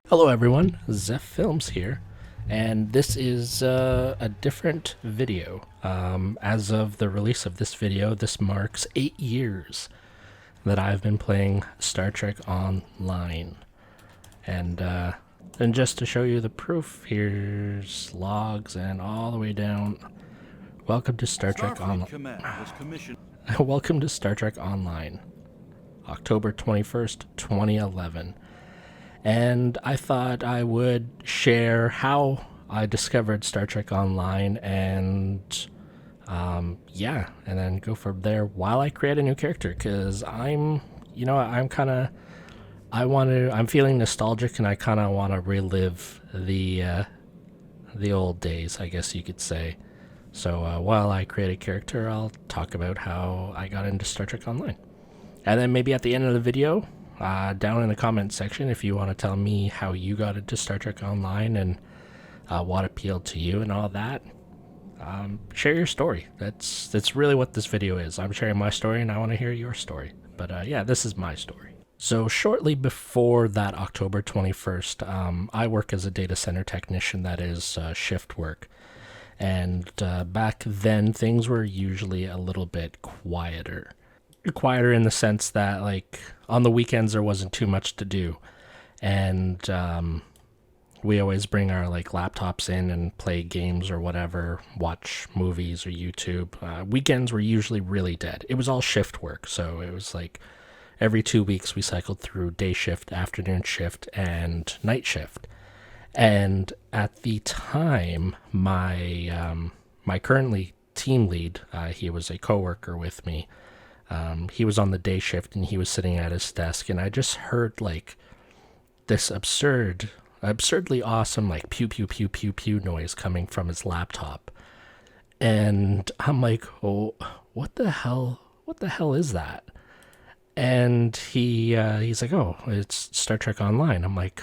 Hello everyone, Zeph Films here, and this is a different video. As of the release of this video, this marks 8 years that I've been playing Star Trek Online. And just to show you the proof, here's logs and all the way down. Welcome to Star Trek Online. Welcome to Star Trek Online, October 21st, 2011. And I thought I would share how I discovered Star Trek Online and and then go from there while I create a new character because I'm feeling nostalgic and I kind of want to relive the old days, I guess you could say. So while I create a character, I'll talk about how I got into Star Trek Online. And then maybe at the end of the video, down in the comment section, if you want to tell me how you got into Star Trek Online and what appealed to you and all that, share your story. That's really what this video is. I'm sharing my story and I want to hear your story. But this is my story. So shortly before that October 21st, I work as a data center technician, that is shift work. And back then, things were usually a little bit quieter in the sense that, like, on the weekends there wasn't too much to do, and we always bring our laptops in and play games or whatever, watch movies or YouTube. Weekends were usually really dead. It was all shift work, so it was like every 2 weeks we cycled through day shift, afternoon shift, and night shift. And at the time, my currently team lead, he was a coworker with me. He was on the day shift and he was sitting at his desk, and I just heard like this absurdly awesome pew pew pew pew pew noise coming from his laptop, and I'm like, oh, what the hell is that? And he's like, oh, it's Star Trek Online. I'm like,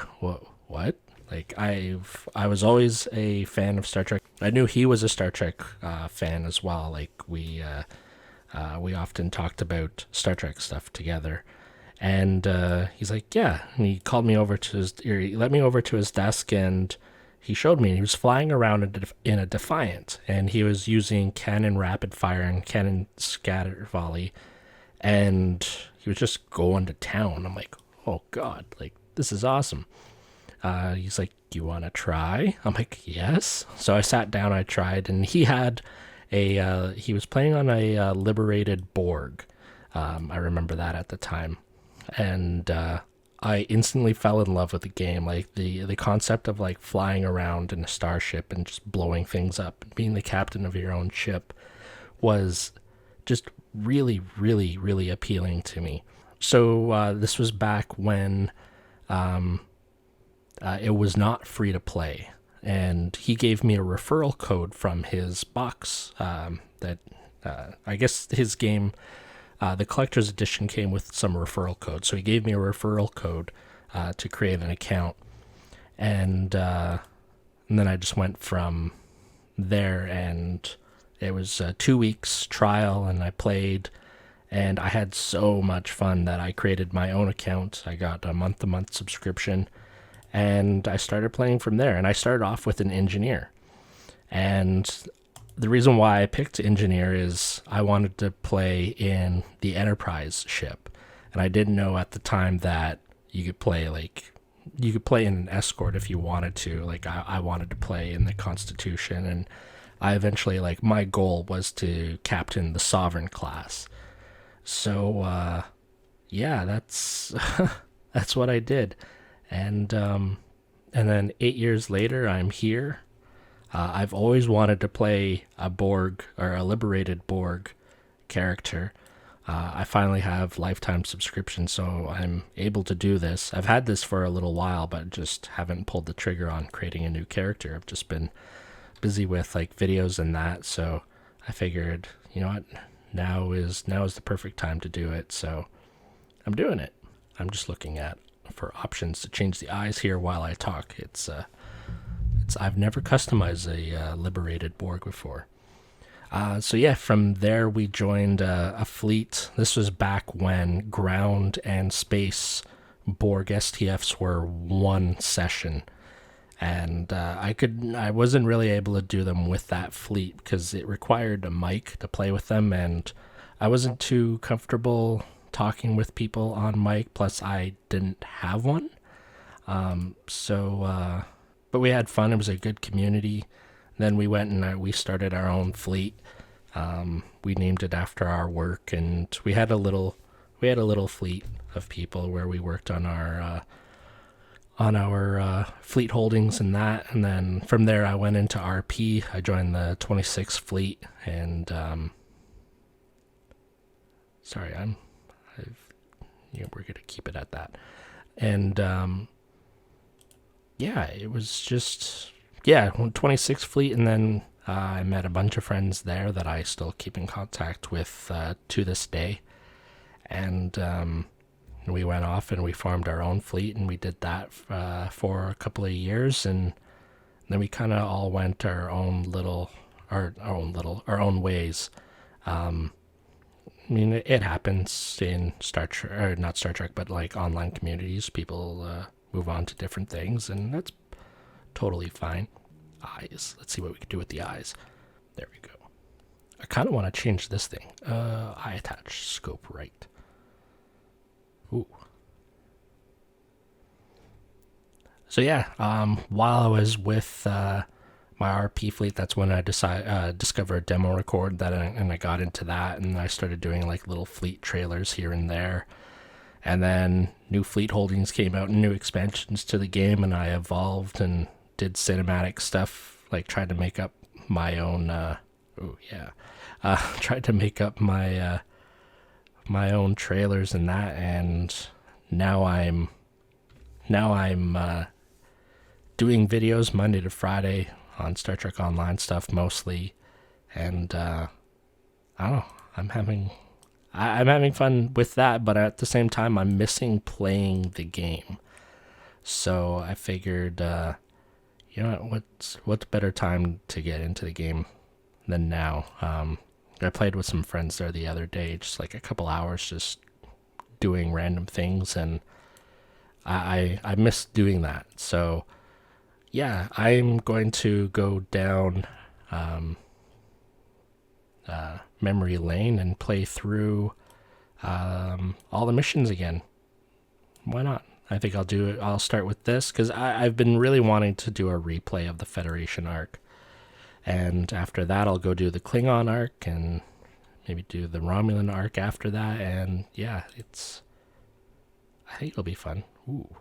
what? Like, I was always a fan of Star Trek. I knew he was a Star Trek fan as well. Like, we often talked about Star Trek stuff together. And he's like, yeah. And he called me over he let me over to his desk, and he showed me. He was flying around in a Defiant, and he was using cannon rapid fire and cannon scatter volley, and he was just going to town. I'm like, oh God, like, this is awesome. He's like, you want to try? I'm like, yes. So I sat down, I tried, and he was playing on a liberated Borg. I remember that at the time. And I instantly fell in love with the game. Like, the concept of like flying around in a starship and just blowing things up, being the captain of your own ship, was just really, really, really appealing to me. So this was back when it was not free to play, and he gave me a referral code from his box. I guess his game, the collector's edition, came with some referral code, so he gave me a referral code to create an account, and then I just went from there, and it was 2 weeks trial, and I played, and I had so much fun that I created my own account. I got a month-to-month subscription, and I started playing from there. And I started off with an engineer. And the reason why I picked engineer is I wanted to play in the Enterprise ship. And I didn't know at the time that you could play in an escort if you wanted to. Like, I wanted to play in the Constitution, and I eventually, my goal was to captain the Sovereign class. So that's that's what I did. And then 8 years later, I'm here. I've always wanted to play a Borg, or a liberated Borg character. I finally have lifetime subscription, so I'm able to do this. I've had this for a little while, but just haven't pulled the trigger on creating a new character. I've just been busy with videos and that, so I figured, you know what, now is the perfect time to do it. So I'm doing it. I'm just looking for options to change the eyes here while I talk. I've never customized a liberated Borg before. From there we joined a fleet. This was back when ground and space Borg STFs were one session, and I wasn't really able to do them with that fleet because it required a mic to play with them, and I wasn't too comfortable talking with people on mic. Plus, I didn't have one. But we had fun. It was a good community. Then we went and we started our own fleet. We named it after our work, and we had a little fleet of people where we worked on our fleet holdings and that. And then from there, I went into RP. I joined the 26th Fleet, and sorry, we're gonna keep it at that. And yeah, it was just 26th Fleet, and then I met a bunch of friends there that I still keep in contact with to this day. And we went off and we formed our own fleet, and we did that for a couple of years, and then we kind of all went our own ways. I mean, it happens in Star Trek, or not Star Trek, but like online communities. People move on to different things, and that's totally fine. Eyes. Let's see what we can do with the eyes. There we go. I kind of want to change this thing. Eye attach scope right. Ooh. So yeah, while I was with my RP fleet, that's when I discovered demo record and I got into that, and I started doing like little fleet trailers here and there. And then new fleet holdings came out and new expansions to the game, and I evolved and did cinematic stuff, like tried to make up my own tried to make up my my own trailers and that, and now I'm doing videos Monday to Friday on Star Trek Online stuff mostly, and I don't know, I'm having fun with that, but at the same time I'm missing playing the game. So I figured, what's better time to get into the game than now? I played with some friends there the other day, just like a couple hours, just doing random things, and I miss doing that. So yeah, I'm going to go down memory lane and play through all the missions again. Why not? I think I'll do it. I'll start with this because I've been really wanting to do a replay of the Federation arc. And after that, I'll go do the Klingon arc and maybe do the Romulan arc after that. And yeah, I think it'll be fun. Ooh,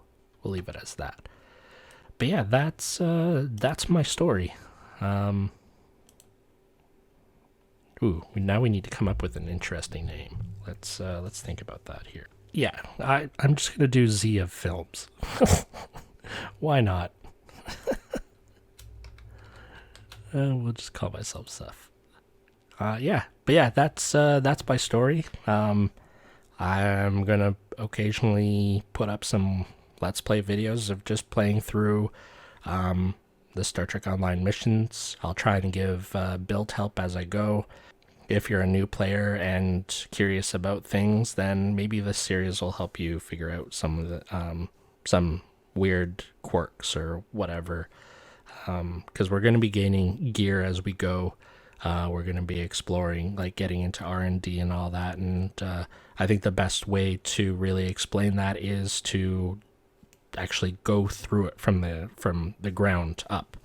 we'll leave it as that. But yeah, that's my story. Now we need to come up with an interesting name. Let's think about that here. Yeah, I'm just gonna do Zia Films. Why not? We'll just call myself Seth. But yeah, that's my story. I'm gonna occasionally put up some Let's Play videos of just playing through the Star Trek Online missions. I'll try and give build help as I go. If you're a new player and curious about things, then maybe this series will help you figure out some of the some weird quirks or whatever. Because we're going to be gaining gear as we go. We're going to be exploring, like getting into R&D and all that. And I think the best way to really explain that is to actually go through it from the ground up,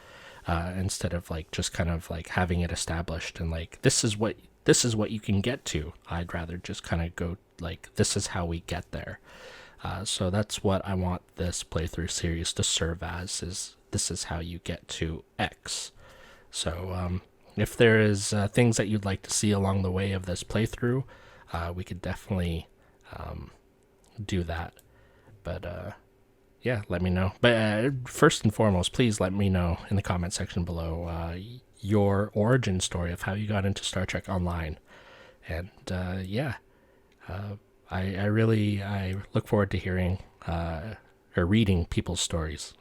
instead of like just kind of like having it established and like this is what you can get to. I'd rather just kind of go like this is how we get there. So that's what I want this playthrough series to serve as, is this is how you get to X. So if there is things that you'd like to see along the way of this playthrough, we could definitely do that. But yeah, let me know. But first and foremost, please let me know in the comment section below your origin story of how you got into Star Trek Online. And I look forward to hearing or reading people's stories.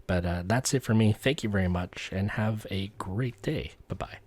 But that's it for me. Thank you very much and have a great day. Bye-bye.